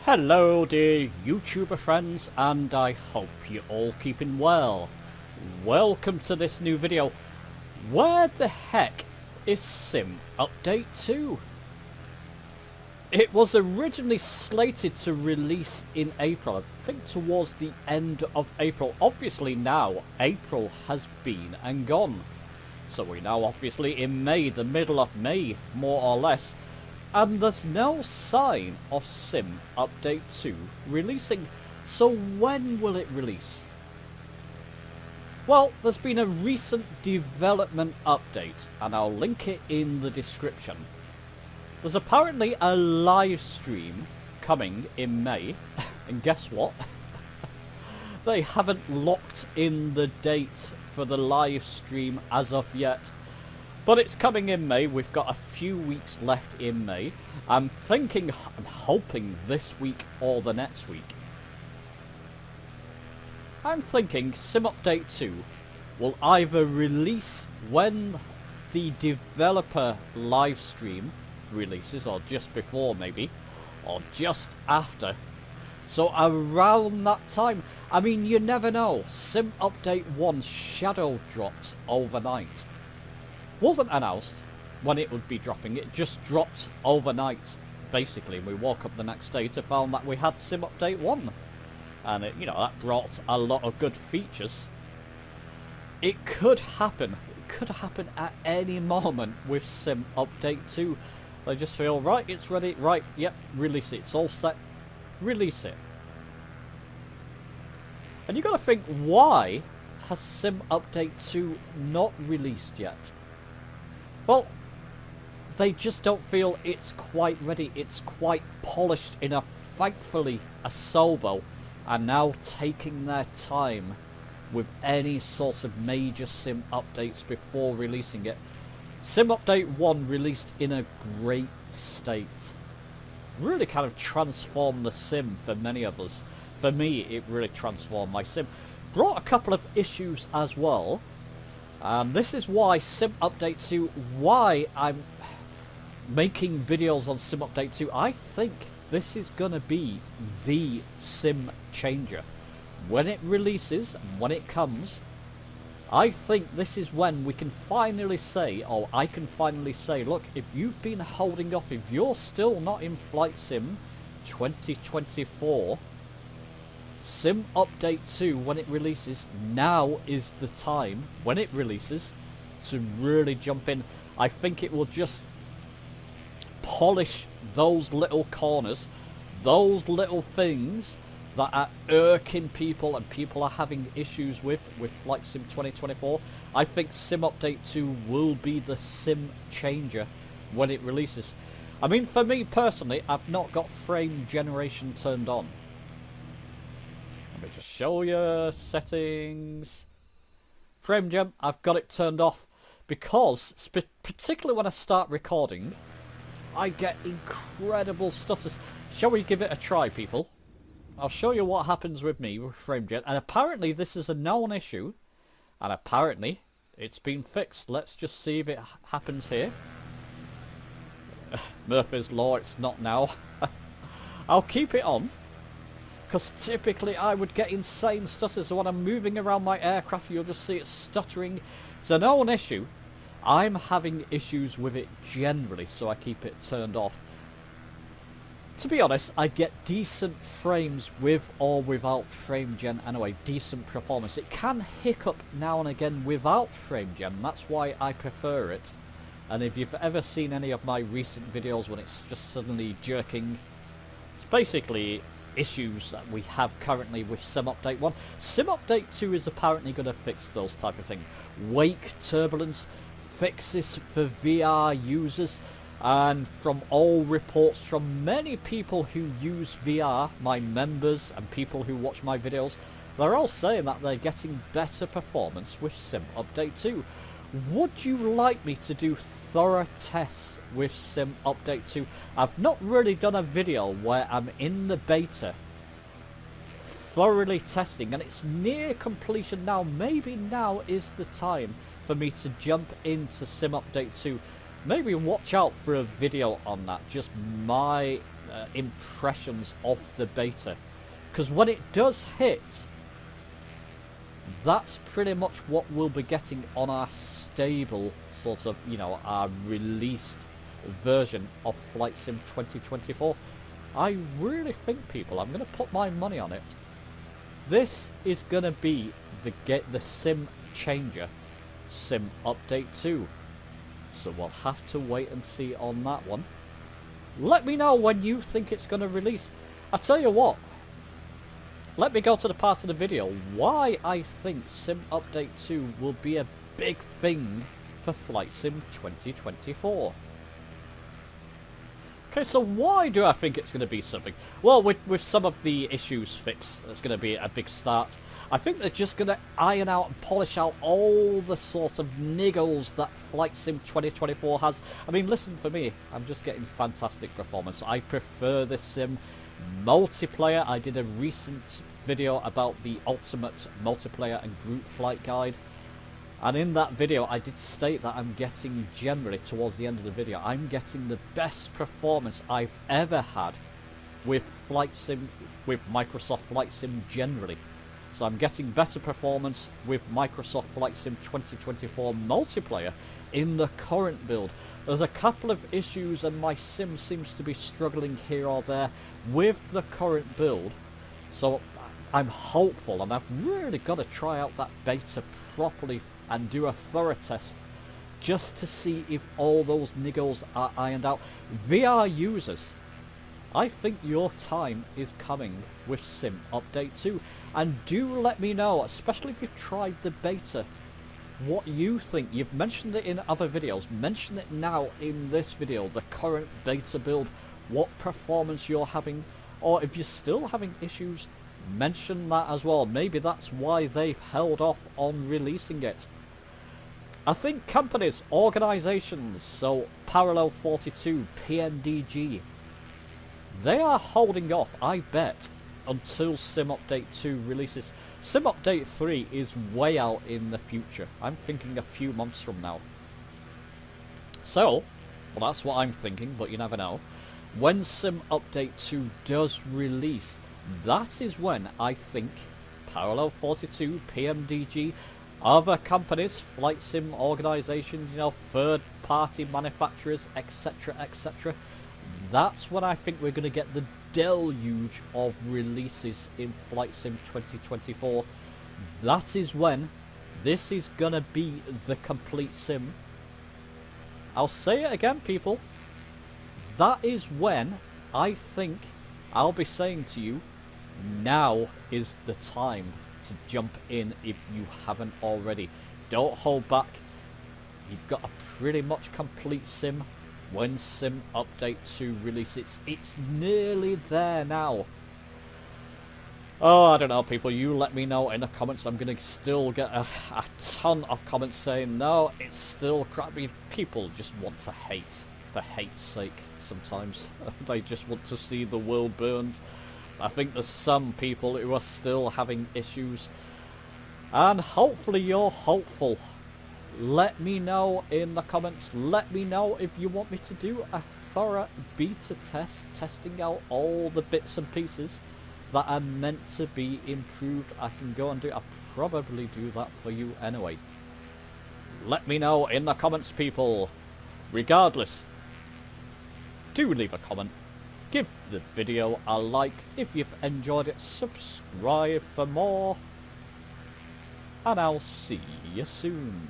Hello dear YouTuber friends, and I hope you're all keeping well. Welcome to this new video. Where the heck is Sim Update 2? It was originally slated to release in April, I think towards the end of April. Obviously now April has been and gone. So we're now obviously in May, the middle of May more or less. And there's no sign of Sim Update 2 releasing. So when will it release? Well, there's been a recent development update, and I'll link it in the description. There's apparently a live stream coming in May, and guess what? They haven't locked in the date for the live stream as of yet. But it's coming in May. We've got a few weeks left in May. I'm hoping this week or the next week. I'm thinking Sim Update 2 will either release when the developer live stream releases, or just before maybe, or just after. So around that time, I mean, you never know. Sim Update 1 shadow dropped overnight. Wasn't announced when it would be dropping, it just dropped overnight basically. We woke up the next day to find that we had Sim Update 1, and it, that brought a lot of good features. It could happen at any moment with Sim Update 2. They just feel, right, it's ready, right, yep, release it, it's all set, release it. And you gotta think, why has Sim Update 2 not released yet? Well, they just don't feel it's quite ready. It's quite polished enough. Thankfully, Asobo are now taking their time with any sort of major Sim updates before releasing it. Sim Update 1 released in a great state. Really kind of transformed the Sim for many of us. For me, it really transformed my Sim. Brought a couple of issues as well. And this is why Sim Update 2, why I'm making videos on Sim Update 2. I think this is going to be the Sim changer. When it releases, and when it comes, I think this is when we can finally say, or I can finally say, look, if you've been holding off, if you're still not in Flight Sim 2024, Sim Update 2, when it releases, now is the time, when it releases, to really jump in. I think it will just polish those little corners, those little things that are irking people and people are having issues with Flight Sim 2024. I think Sim Update 2 will be the Sim changer when it releases. I mean, for me personally, I've not got frame generation turned on. Let me just show you settings. Frame gen, I've got it turned off because, particularly when I start recording, I get incredible stutters. Shall we give it a try, people? I'll show you what happens with me with frame gen. And apparently this is a known issue, and apparently it's been fixed. Let's just see if it happens here. Murphy's Law, it's not now. I'll keep it on, because typically I would get insane stutters. So when I'm moving around my aircraft, you'll just see it stuttering. It's a known issue. I'm having issues with it generally, so I keep it turned off. To be honest, I get decent frames with or without frame gen anyway, decent performance. It can hiccup now and again without frame gen, that's why I prefer it. And if you've ever seen any of my recent videos when it's just suddenly jerking, it's basically issues that we have currently with Sim Update 1. Sim Update 2 is apparently going to fix those type of things. Wake turbulence, fixes for VR users, And from all reports from many people who use VR, my members and people who watch my videos, they're all saying that they're getting better performance with Sim Update 2. Would you like me to do thorough tests with Sim Update 2? I've not really done a video where I'm in the beta thoroughly testing, and it's near completion now. Maybe now is the time for me to jump into Sim Update 2. Maybe watch out for a video on that, just my impressions of the beta. Because when it does hit, that's pretty much what we'll be getting on our stable, sort of, you know, our released version of Flight Sim 2024. I really think, people, I'm going to put my money on it. This is going to be the sim changer, Sim Update 2. So we'll have to wait and see on that one. Let me know when you think it's going to release. I tell you what, let me go to the part of the video why I think Sim Update 2 will be a big thing for Flight Sim 2024. Okay, so why do I think it's going to be something? Well, with some of the issues fixed, it's going to be a big start. I think they're just going to iron out and polish out all the sort of niggles that Flight Sim 2024 has. I mean, listen, for me, I'm just getting fantastic performance. I prefer this sim multiplayer. I did a recent video about the ultimate multiplayer and group flight guide. And in that video, I did state that I'm getting, generally, towards the end of the video, I'm getting the best performance I've ever had with Flight Sim, with Microsoft Flight Sim generally. So I'm getting better performance with Microsoft Flight Sim 2024 multiplayer in the current build. There's a couple of issues and my sim seems to be struggling here or there with the current build. So I'm hopeful, and I've really got to try out that beta properly and do a thorough test just to see if all those niggles are ironed out. VR users, I think your time is coming with Sim Update 2, and do let me know, especially if you've tried the beta, what you think. You've mentioned it in other videos, mention it now in this video, the current beta build, what performance you're having, or if you're still having issues, mention that as well. Maybe that's why they've held off on releasing it. I think companies, organizations, so Parallel 42, PMDG, they are holding off, I bet, until Sim Update 2 releases. Sim Update 3 is way out in the future. I'm thinking a few months from now. So, well, that's what I'm thinking, but you never know. When Sim Update 2 does release, that is when I think Parallel 42, PMDG, other companies, flight sim organizations, you know, third-party manufacturers, etc., etc. That's when I think we're going to get the deluge of releases in Flight Sim 2024. That is when this is going to be the complete sim. I'll say it again, people. That is when I think I'll be saying to you, now is the time to jump in if you haven't already. Don't hold back. You've got a pretty much complete sim when Sim Update 2 releases. It's nearly there now. Oh, I don't know, people. You let me know in the comments. I'm going to still get a ton of comments saying, no, it's still crap. I mean, people just want to hate for hate's sake sometimes. They just want to see the world burned. I think there's some people who are still having issues, and hopefully you're hopeful. Let me know in the comments. Let me know if you want me to do a thorough beta test, testing out all the bits and pieces that are meant to be improved. I can go and do, I'll probably do that for you anyway. Let me know in the comments, people. Regardless, do leave a comment. Give the video a like if you've enjoyed it, subscribe for more, and I'll see you soon.